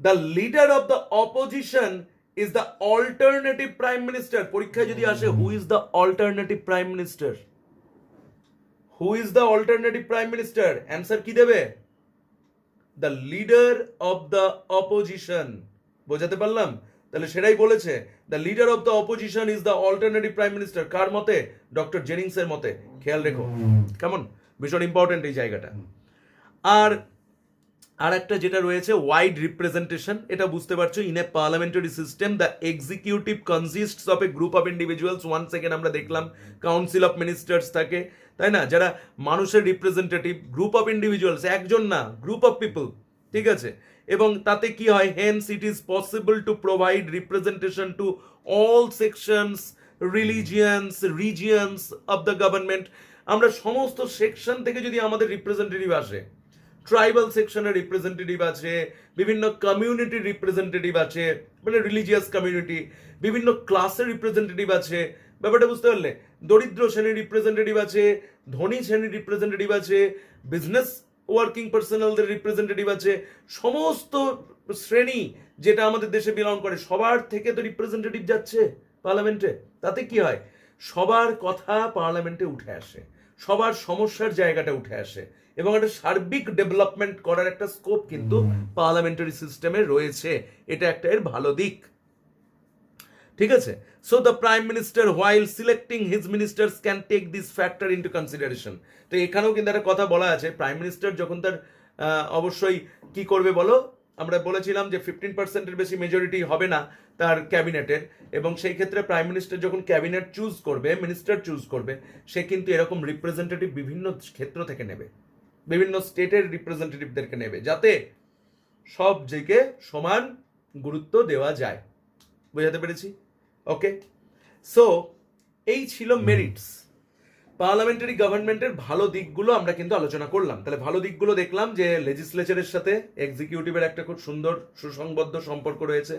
the leader of the opposition is the alternative prime minister. পরীক্ষায় যদি আসে who is the alternative prime minister, who is the alternative prime minister, answer কি দেবে? The leader of the opposition. বোঝাতে পারলাম? তাহলে সেটাই বলেছে, the leader of the opposition is the alternative prime minister. কার মতে? ডক্টর জেনিংসের মতে। খেয়াল রেখো কেমন, ভীষণ ইম্পর্টেন্ট এই জায়গাটা। আর একটা যেটা রয়েছে ওয়াইড রিপ্রেজেন্টেশন, এটা বুঝতে পারছো, in a parliamentary system the executive consists of A group of individuals. One second, আমরা দেখলাম কাউন্সিল অফ মিনিস্টার্স থাকে, তাই না, যারা মানুষের রিপ্রেজেন্টেটিভ, গ্রুপ অফ ইন্ডিভিজুয়ালস, একজন না, গ্রুপ অফ পিপল। ঠিক আছে, এবং তাতে কি হয়, hence it is possible to provide representation to all sections, regions of the government. আমরা সমস্ত সেকশন থেকে যদি আমাদের রিপ্রেজেন্টেটিভ আসে, ট্রাইবাল সেকশনের রিপ্রেজেন্টেটিভ আছে, বিভিন্ন কমিউনিটির রিপ্রেজেন্টেটিভ আছে, মানে রিলিজিয়াস কমিউনিটি, বিভিন্ন ক্লাসের রিপ্রেজেন্টেটিভ আছে, ব্যাপারটা বুঝতে পারলে? দরিদ্র শ্রেণীর রিপ্রেজেন্টেটিভ আছে, ধনী শ্রেণীর রিপ্রেজেন্টেটিভ আছে, বিজনেস ওয়ার্কিং পার্সোনালদের রিপ্রেজেন্টেটিভ আছে, সমস্ত শ্রেণী যেটা আমাদের দেশে বিলং করে সবার থেকে তো রিপ্রেজেন্টেটিভ যাচ্ছে পার্লামেন্টে। তাতে কি হয়, সবার কথা পার্লামেন্টে উঠে আসে, সবার সমস্যার জায়গাটা উঠে আসে, এবং একটা সার্বিক ডেভেলপমেন্ট করার একটা স্কোপ কিন্তু পার্লামেন্টারি সিস্টেমে রয়েছে। এটা একটা এর ভালো দিক। ঠিক আছে, so the prime minister while selecting his ministers can take this factor into consideration. তো এখানেও কিন্তু একটা কথা বলা আছে, প্রাইম মিনিস্টার যখন তার অবশ্যই কি করবে বলো, আমরা বলেছিলাম যে 15%-এর বেশি মেজরিটি হবে না তার ক্যাবিনেটের, এবং সেই ক্ষেত্রে প্রাইম মিনিস্টার যখন ক্যাবিনেট চুজ করবে, মিনিস্টার চুজ করবে, সে কিন্তু এরকম রিপ্রেজেন্টেটিভ বিভিন্ন ক্ষেত্র থেকে নেবে, বিভিন্ন স্টেটের রিপ্রেজেন্টেটিভদেরকে নেবে, যাতে সব দিকে সমান গুরুত্ব দেওয়া যায়। বোঝাতে পেরেছি? ওকে, সো এই ছিল মেরিটস। পার্লামেন্টারি গভর্নমেন্টের ভালো দিকগুলো আমরা কিন্তু আলোচনা করলাম। তাহলে ভালো দিকগুলো দেখলাম যে লেজিসলেচারের সাথে এক্সিকিউটিভের একটা খুব সুন্দর সুসংবদ্ধ সম্পর্ক রয়েছে,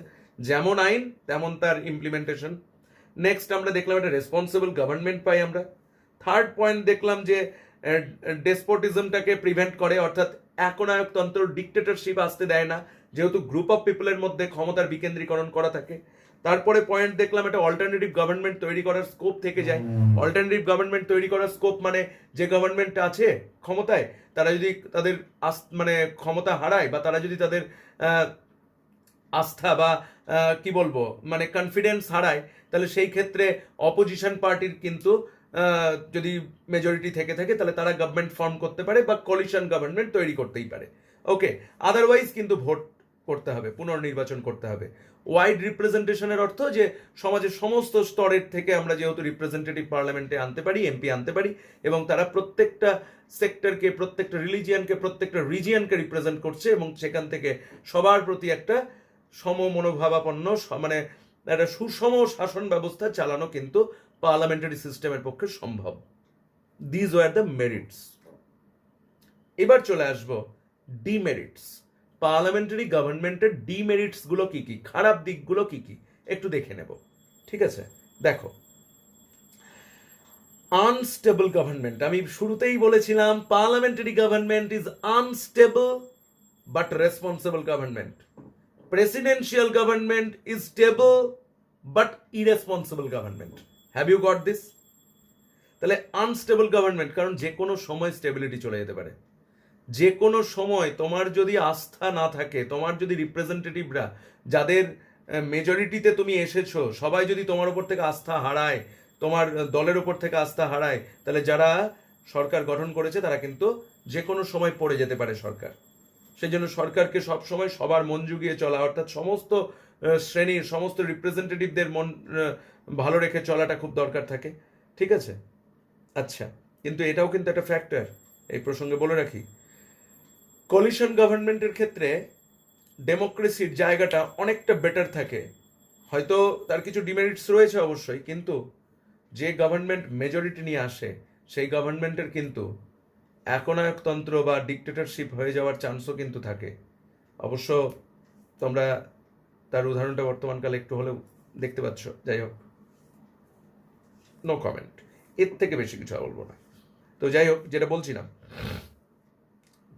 যেমন আইন তেমন তার ইমপ্লিমেন্টেশন। নেক্সট আমরা দেখলাম একটা রেসপন্সিবল গভর্নমেন্ট পাই আমরা। থার্ড পয়েন্ট দেখলাম যে ডেসপোটিজমটাকে প্রিভেন্ট করে, অর্থাৎ একনায়কতন্ত্র, ডিক্টেটরশিপ আসতে দেয় না, যেহেতু গ্রুপ অফ পিপলের মধ্যে ক্ষমতার বিকেন্দ্রীকরণ করা থাকে। তারপরে পয়েন্ট দেখলাম একটা অল্টারনেটিভ গভর্নমেন্ট তৈরি করার স্কোপ থেকে যায়। অল্টারনেটিভ গভর্নমেন্ট তৈরি করার স্কোপ মানে যে গভর্নমেন্ট আছে ক্ষমতায়, তারা যদি তাদের মানে ক্ষমতা হারায়, বা তারা যদি তাদের আস্থা বা কি বলবো মানে কনফিডেন্স হারায়, তাহলে সেই ক্ষেত্রে অপোজিশন পার্টির কিন্তু যদি মেজরিটি থেকে থাকে তাহলে তারা গভর্নমেন্ট ফর্ম করতে পারে বা কোয়ালিশন গভর্নমেন্ট তৈরি করতেই পারে। ওকে, আদারওয়াইজ কিন্তু ভোট করতে হবে, পুনর্নির্বাচন করতে হবে। ওয়াইড রিপ্রেজেন্টেশনের অর্থ যে সমাজের সমস্ত স্তরের থেকে আমরা যেহেতু রিপ্রেজেন্টেটিভ পার্লামেন্টে আনতে পারি, এমপি আনতে পারি, এবং তারা প্রত্যেকটা সেক্টরকে, প্রত্যেকটা রিলিজিয়ানকে, প্রত্যেকটা রিজিয়নকে রিপ্রেজেন্ট করছে, এবং সেখান থেকে সবার প্রতি একটা সমমনোভাবাপন্ন মানে একটা সুষম শাসন ব্যবস্থা চালানো কিন্তু পার্লামেন্টারি সিস্টেমের পক্ষে সম্ভব। These war the merits. এবার চলে আসবো ডিমেরিটস। পার্লামেন্টারি গভর্নমেন্টের ডিমেরিটসগুলো কি কি, খারাপ দিকগুলো কি কি একটু দেখে নেব। ঠিক আছে, দেখো, আনস্টেবল গভর্নমেন্ট, আমি শুরুতেই বলেছিলাম parliamentary government is unstable but responsible government. Presidential government is stable but irresponsible government. Have you got this? তাহলে আনস্টেবল গভর্নমেন্ট, কারণ যে কোনো সময় স্টেবিলিটি চলে যেতে পারে। যে কোনো সময় তোমার যদি আস্থা না থাকে, তোমার যদি রিপ্রেজেন্টেটিভরা যাদের মেজরিটিতে তুমি এসেছো সবাই যদি তোমার উপর থেকে আস্থা হারায়, তোমার দলের উপর থেকে আস্থা হারায়, তাহলে যারা সরকার গঠন করেছে তারা কিন্তু যে কোনো সময় পড়ে যেতে পারে সরকার। সেই জন্য সরকারকে সবসময় সবার মন জুগিয়ে চলা, অর্থাৎ সমস্ত শ্রেণীর সমস্ত রিপ্রেজেন্টেটিভদের মন ভালো রেখে চলাটা খুব দরকার থাকে। ঠিক আছে, আচ্ছা, কিন্তু এটাও কিন্তু একটা ফ্যাক্টর, এই প্রসঙ্গে বলে রাখি, কোলিশন গভর্নমেন্টের ক্ষেত্রে ডেমোক্রেসির জায়গাটা অনেকটা বেটার থাকে। হয়তো তার কিছু ডিমেরিটস রয়েছে অবশ্যই, কিন্তু যে গভর্নমেন্ট মেজরিটি নিয়ে আসে সেই গভর্নমেন্টের কিন্তু একনায়কতন্ত্র বা ডিক্টেটরশিপ হয়ে যাওয়ার চান্সও কিন্তু থাকে। অবশ্য তোমরা তার উদাহরণটা বর্তমানকালে একটু হলেও দেখতে পাচ্ছ। যাই হোক, নো কমেন্ট, এর থেকে বেশি কিছু বলবো না। তো যাই হোক, যেটা বলছিলাম,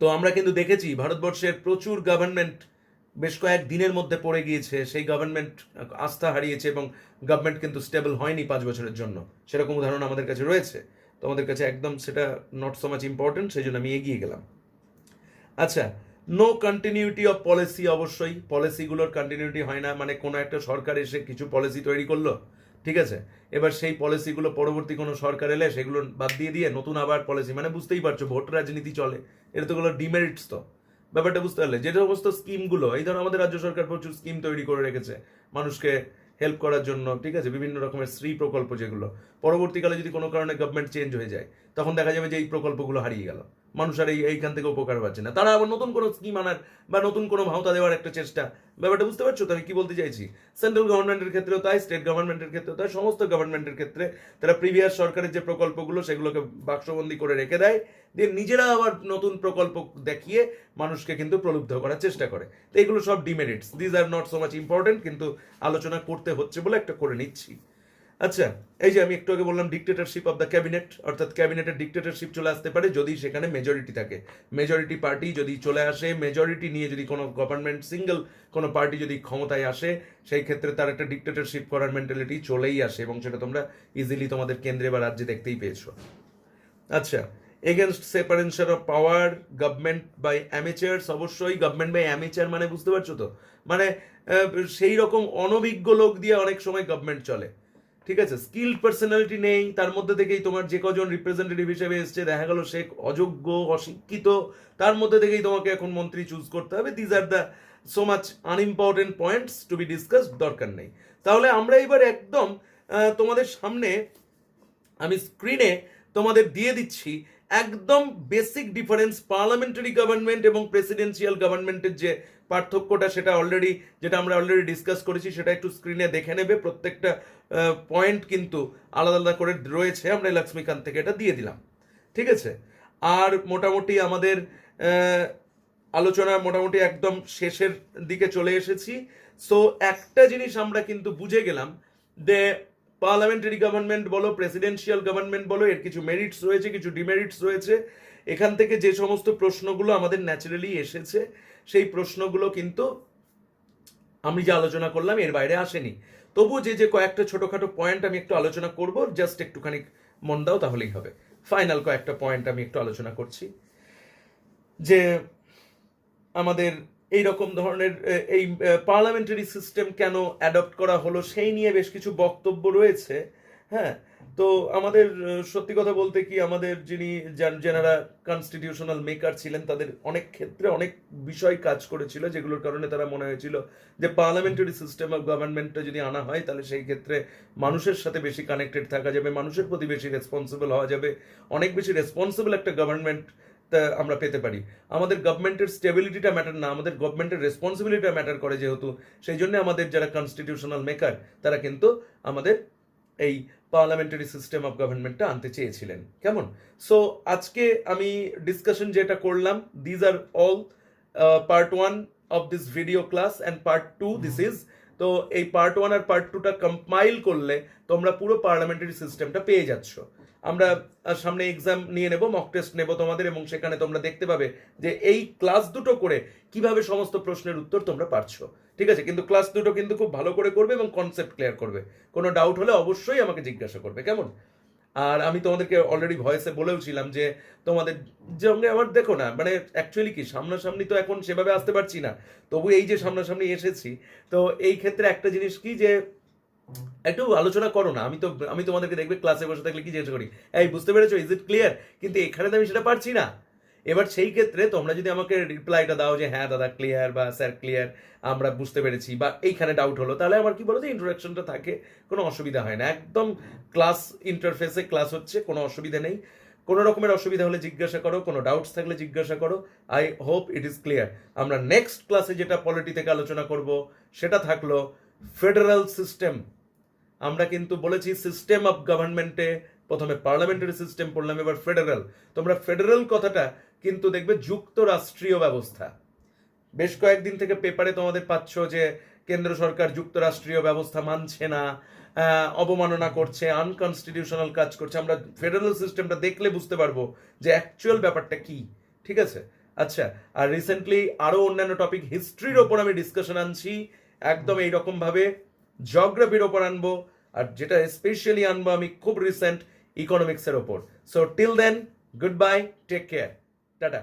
তো আমরা কিন্তু দেখেছি ভারতবর্ষের প্রচুর গভর্নমেন্ট বেশ কয়েক দিনের মধ্যে পড়ে গিয়েছে, সেই গভর্নমেন্ট আস্থা হারিয়েছে এবং গভর্নমেন্ট কিন্তু স্টেবল হয়নি 5 বছরের জন্য। সেরকম উদাহরণ আমাদের কাছে রয়েছে, তোমাদের কাছে একদম সেটা নট সো মাচ ইম্পর্টেন্ট, সেই জন্য আমি এগিয়ে গেলাম। আচ্ছা, নো কন্টিনিউটি অফ পলিসি, অবশ্যই পলিসিগুলোর কন্টিনিউটি হয় না। মানে কোনো একটা সরকার এসে কিছু পলিসি তৈরি করলো, ঠিক আছে, এবার সেই পলিসিগুলো পরবর্তী কোনো সরকার এলে সেগুলো বাদ দিয়ে নতুন আবার পলিসি, মানে বুঝতেই পারছো ভোট রাজনীতি চলে, এটা তো গুলো ডিমেরিটস। তো ব্যাপারটা বুঝতে পারলে, যে সমস্ত স্কিমগুলো, এই ধরো আমাদের রাজ্য সরকার প্রচুর স্কিম তৈরি করে রেখেছে মানুষকে হেল্প করার জন্য, ঠিক আছে, বিভিন্ন রকমের শ্রী প্রকল্প, যেগুলো পরবর্তীকালে যদি কোনো কারণে গভর্নমেন্ট চেঞ্জ হয়ে যায় তখন দেখা যাবে যে এই প্রকল্পগুলো হারিয়ে গেল, মানুষ আর এইখান থেকে উপকার পাচ্ছে না, তারা আবার নতুন কোনো স্কিম আনার বা নতুন কোনো ভাওতা দেওয়ার একটা চেষ্টা। ব্যাপারটা বুঝতে পারছো তো আমি কি বলতে চাইছি? সেন্ট্রাল গভর্নমেন্টের ক্ষেত্রেও তাই, স্টেট গভর্নমেন্টের ক্ষেত্রেও তাই, সমস্ত গভর্নমেন্টের ক্ষেত্রে তারা প্রিভিয়াস সরকারের যে প্রকল্পগুলো সেগুলোকে বাক্সবন্দি করে রেখে দেয়, দিয়ে নিজেরা আবার নতুন প্রকল্প দেখিয়ে মানুষকে কিন্তু প্রলুব্ধ করার চেষ্টা করে। তো এগুলো সব demerits, these are not so much important, কিন্তু আলোচনা করতে হচ্ছে বলে একটা করে নিচ্ছি। আচ্ছা, এই যে আমি একটু আগে বললাম ডিক্টেটরশিপ অফ দ্য ক্যাবিনেট, অর্থাৎ ক্যাবিনেটের ডিক্টেটরশিপ চলে আসতে পারে যদি সেখানে মেজরিটি থাকে। মেজরিটি পার্টি যদি চলে আসে, মেজরিটি নিয়ে যদি কোনো গভর্নমেন্ট, সিঙ্গেল কোনো পার্টি যদি ক্ষমতায় আসে, সেই ক্ষেত্রে তার একটা ডিক্টেটরশিপ করার মেন্টালিটি চলেই আসে, এবং সেটা তোমরা ইজিলি তোমাদের কেন্দ্রে বা রাজ্যে দেখতেই পেয়েছো। আচ্ছা, against separation of power, government by amateurs, অবশ্যই গভর্নমেন্ট বাই অ্যামেচার মানে বুঝতে পারছো তো, মানে সেই রকম অনভিজ্ঞ লোক দিয়ে অনেক সময় গভর্নমেন্ট চলে, ঠিক আছে, স্কিল্ড পার্সোনালিটি নেই, তার মধ্যে থেকেই তোমার যে কজন রিপ্রেজেন্টেটিভ হিসেবে এসছে দেখা গেল সে অযোগ্য, অশিক্ষিত, তার মধ্যে থেকেই তোমাকে এখন মন্ত্রী চুজ করতে হবে। These are the so much unimportant points two B discussed, দরকার নেই। তাহলে আমরা এবার একদম তোমাদের সামনে আমি স্ক্রিনে তোমাদের দিয়ে দিচ্ছি একদম বেসিক ডিফারেন্স পার্লামেন্টারি গভর্নমেন্ট এবং প্রেসিডেন্সিয়াল গভর্নমেন্টের যে পার্থক্যটা, সেটা অলরেডি, যেটা আমরা অলরেডি ডিসকাস করেছি, সেটা একটু স্ক্রিনে দেখে নেবে। প্রত্যেকটা পয়েন্ট কিন্তু আলাদা আলাদা করে রয়েছে, আমরা লক্ষ্মীকান্ত থেকে এটা দিয়ে দিলাম, ঠিক আছে। আর মোটামুটি আমাদের আলোচনা মোটামুটি একদম শেষের দিকে চলে এসেছি। সো একটা জিনিস আমরা কিন্তু বুঝে গেলাম যে পার্লামেন্টারি গভর্নমেন্ট বলো, প্রেসিডেন্সিয়াল গভর্নমেন্ট বলো, এর কিছু মেরিটস রয়েছে, কিছু ডিমেরিটস রয়েছে। এখান থেকে যে সমস্ত প্রশ্নগুলো আমাদের ন্যাচারালি এসেছে, সেই প্রশ্নগুলো কিন্তু আমি যে আলোচনা করলাম এর বাইরে আসেনি। তবু যে কয়েকটা ছোটখাটো পয়েন্ট আমি একটু আলোচনা করব, জাস্ট একটুখানি মন দাও তাহলেই হবে। ফাইনাল কয়েকটা পয়েন্ট আমি একটু আলোচনা করছি, যে আমাদের এই রকম ধরনের এই পার্লামেন্টারি সিস্টেম কেন অ্যাডপ্ট করা হলো সেই নিয়ে বেশ কিছু বক্তব্য রয়েছে। হ্যাঁ, তো আমাদের সত্যি কথা বলতে কি, আমাদের যিনি যারা কনস্টিটিউশনাল মেকার ছিলেন, তাদের অনেক ক্ষেত্রে অনেক বিষয় কাজ করেছিল, যেগুলোর কারণে তারা মনে হয়েছিল যে পার্লামেন্টারি সিস্টেম অফ গভর্নমেন্টটা যদি আনা হয় তাহলে সেই ক্ষেত্রে মানুষের সাথে বেশি কানেক্টেড থাকা যাবে, মানুষের প্রতি বেশি রেসপন্সিবল হওয়া যাবে, অনেক বেশি রেসপন্সিবল একটা গভর্নমেন্ট আমরা পেতে পারি। আমাদের গভর্নমেন্টের স্টেবিলিটিটা ম্যাটার না, আমাদের গভর্নমেন্টের রেসপন্সিবিলিটিটা ম্যাটার করে, যেহেতু সেই জন্য আমাদের যারা কনস্টিটিউশনাল মেকার তারা কিন্তু আমাদের এই পার্লামেন্টারি সিস্টেম অফ গভর্নমেন্টটা আনতে চেয়েছিলেন। কেমন? সো আজকে আমি ডিসকাশন যেটা করলাম, these are all part 1 of this video class and part 2 this is. তো এই পার্ট 1 আর পার্ট 2টা কম্পাইল করলে তোমরা পুরো পার্লামেন্টারি সিস্টেমটা পেয়ে যাচ্ছ। আমরা সামনে এক্সাম নিয়ে নেব, মক টেস্ট নেব তোমাদের, এবং সেখানে তোমরা দেখতে পাবে যে এই ক্লাস দুটো করে কিভাবে সমস্ত প্রশ্নের উত্তর তোমরা পারছো। ঠিক আছে, কিন্তু ক্লাস দুটো কিন্তু খুব ভালো করে করবে এবং কনসেপ্ট ক্লিয়ার করবে। কোনো ডাউট হলে অবশ্যই আমাকে জিজ্ঞাসা করবে, কেমন? আর আমি তোমাদেরকে অলরেডি ভয়েসে বলেও ছিলাম যে তোমাদের সঙ্গে আমার দেখো না, মানে অ্যাকচুয়ালি কি সামনাসামনি তো এখন সেভাবে আসতে পারছি না, তবু এই যে সামনাসামনি এসেছি, তো এই ক্ষেত্রে একটা জিনিস কি যে একটু আলোচনা করো না। আমি তোমাদেরকে দেখবে ক্লাসে বসে থাকলে কি জিজ্ঞেস করি, এই বুঝতে পেরেছো, ইজ ইট ক্লিয়ার? কিন্তু এখানে তো আমি সেটা পারছি না। এবার সেই ক্ষেত্রে তোমরা যদি আমাকে রিপ্লাইটা দাও যে হ্যাঁ দাদা ক্লিয়ার, বা স্যার ক্লিয়ার, আমরা বুঝতে পেরেছি, বা এইখানে ডাউট হলো, তাহলে আমার কি বলো যে ইন্ট্রোডাকশনটা থাকে, কোনো অসুবিধা হয় না। একদম ক্লাস ইন্টারফেসে ক্লাস হচ্ছে, কোনো অসুবিধা নেই। কোনো রকমের অসুবিধা হলে জিজ্ঞাসা করো, কোনো ডাউটস থাকলে জিজ্ঞাসা করো। I hope it is clear. আমরা নেক্সট ক্লাসে যেটা পলিটি থেকে আলোচনা করব সেটা থাকলো ফেডারেল সিস্টেম। আমরা কিন্তু বলেছি সিস্টেম অফ গভর্নমেন্টে প্রথমে পার্লামেন্টারি সিস্টেম পড়লাম, এবার ফেডারেল। তোমরা ফেডারেল কথাটা কিন্তু দেখবে যুক্তরাষ্ট্রীয় ব্যবস্থা। বেশ কয়েকদিন থেকে পেপারে তোমাদের পাচ্ছ যে কেন্দ্র সরকার যুক্তরাষ্ট্রীয় ব্যবস্থা মানছে না, অবমাননা করছে, আনকনস্টিটিউশনাল কাজ করছে। আমরা ফেডারেল সিস্টেমটা দেখলে বুঝতে পারবো যে অ্যাকচুয়াল ব্যাপারটা কি। ঠিক আছে, আচ্ছা। আর রিসেন্টলি আরো অন্যান্য টপিক হিস্ট্রির ওপর আমি ডিসকাশন আনছি, একদম এইরকম ভাবে জিওগ্রাফির ওপর আনবো, আর যেটা স্পেশালি আনবো আমি খুব রিসেন্ট ইকোনমিক্সের ওপর। So till then, good bye, take care, tata.